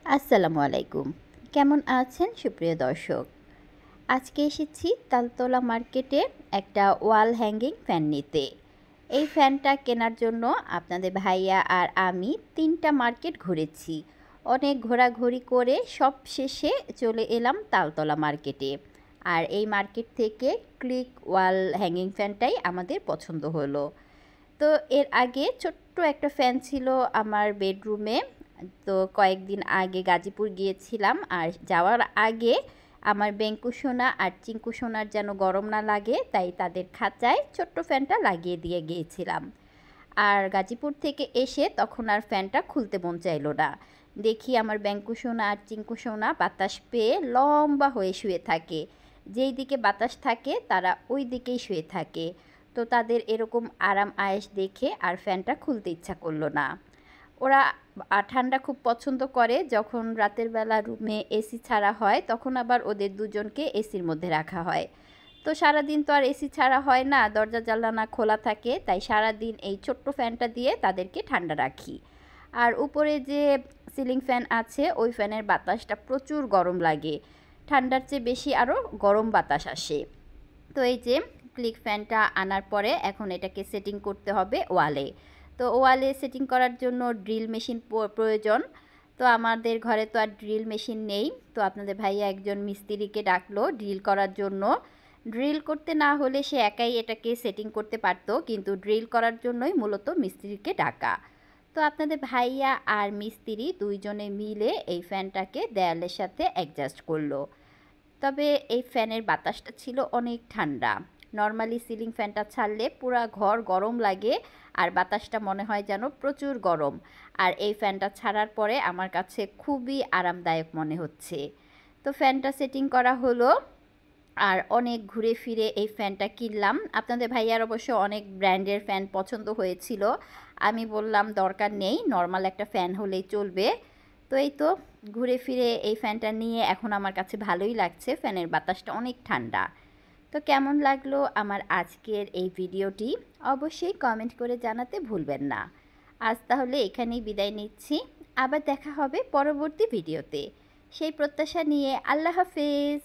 আসসালামু আলাইকুম। কেমন আছেন সুপ্রিয় দর্শক? আজকে এসেছি তালতলা মার্কেটে একটা ওয়াল হ্যাঙ্গিং ফ্যান নিতে। এই ফ্যানটা কেনার জন্য আপনাদের ভাইয়া আর আমি ৩টা মার্কেট ঘুরেছি। অনেক ঘোরাঘুরি করে সবশেষে চলে এলাম তালতলা মার্কেটে। আর এই মার্কেট থেকে ক্লিক ওয়াল হ্যাঙ্গিং ফ্যানটাই আমাদের পছন্দ হলো। তো এর আগে ছোট্ট একটা ফ্যান ছিল আমার বেডরুমে। তো কয়েকদিন আগে গাজীপুর গিয়েছিলাম, আর যাওয়ার আগে আমার বেঙ্কু সোনা আর চিঙ্কু সোনার যেন গরম না লাগে তাই তাদের খাঁচায় ছোট্ট ফ্যানটা লাগিয়ে দিয়ে গিয়েছিলাম। আর গাজীপুর থেকে এসে তখন আর ফ্যানটা খুলতে মন চাইল না। দেখি আমার বেঙ্কু সোনা আর চিঙ্কু সোনা বাতাস পেয়ে লম্বা হয়ে শুয়ে থাকে। যেই দিকে বাতাস থাকে তারা ওই দিকেই শুয়ে থাকে। তো তাদের এরকম আরাম আয়েশ দেখে আর ফ্যানটা খুলতে ইচ্ছা করলো না। ওরা ঠান্ডা খুব পছন্দ করে। যখন রাতের বেলা রুমে এসি ছাড়া হয় তখন আবার ওদের দুজনকে এসির মধ্যে রাখা হয়। তো সারাদিন তো আর এসি ছাড়া হয় না, দরজা জানালা খোলা থাকে, তাই সারাদিন এই ছোট্ট ফ্যানটা দিয়ে তাদেরকে ঠান্ডা রাখি। আর উপরে যে সিলিং ফ্যান আছে ওই ফ্যানের বাতাসটা প্রচুর গরম লাগে, ঠান্ডার চেয়ে বেশি আরও গরম বাতাস আসে। তো এই যে ক্লিক ফ্যানটা আনার পরে এখন এটাকে সেটিং করতে হবে ওয়ালে। তো ওয়ালে সেটিং করার জন্য ড্রিল মেশিন প্রয়োজন। তো আমাদের ঘরে তো আর ড্রিল মেশিন নেই, তো আপনাদের ভাইয়া একজন মিস্ত্রিকে ডাকলো ড্রিল করার জন্য। ড্রিল করতে না হলে সে একাই এটাকে সেটিং করতে পারতো, কিন্তু ড্রিল করার জন্যই মূলত মিস্ত্রিকে ডাকা। তো আপনাদের ভাইয়া আর মিস্ত্রি দুইজনে মিলে এই ফ্যানটাকে দেয়ালের সাথে অ্যাডজাস্ট করলো। তবে এই ফ্যানের বাতাসটা ছিল অনেক ঠান্ডা। নর্মালি সিলিং ফ্যানটা ছাড়লে পুরা ঘর গরম লাগে, আর বাতাসটা মনে হয় যেন প্রচুর গরম। আর এই ফ্যানটা ছাড়ার পরে আমার কাছে খুবই আরামদায়ক মনে হচ্ছে। তো ফ্যানটা সেটিং করা হলো, আর অনেক ঘুরে ফিরে এই ফ্যানটা কিনলাম। আপনাদের ভাইয়ার অবশ্য অনেক ব্র্যান্ডের ফ্যান পছন্দ হয়েছিল। আমি বললাম দরকার নেই, নর্মাল একটা ফ্যান হলেই চলবে। তো এই তো ঘুরে ফিরে এই ফ্যানটা নিয়ে এখন আমার কাছে ভালোই লাগছে, ফ্যানের বাতাসটা অনেক ঠান্ডা। তো কেমন লাগলো আমার আজকের এই ভিডিওটি অবশ্যই কমেন্ট করে জানাতে ভুলবেন না। আজ তাহলে এখানেই বিদায় নিচ্ছি, আবার দেখা হবে পরবর্তী ভিডিওতে। সেই প্রত্যাশা নিয়ে আল্লাহ হাফেজ।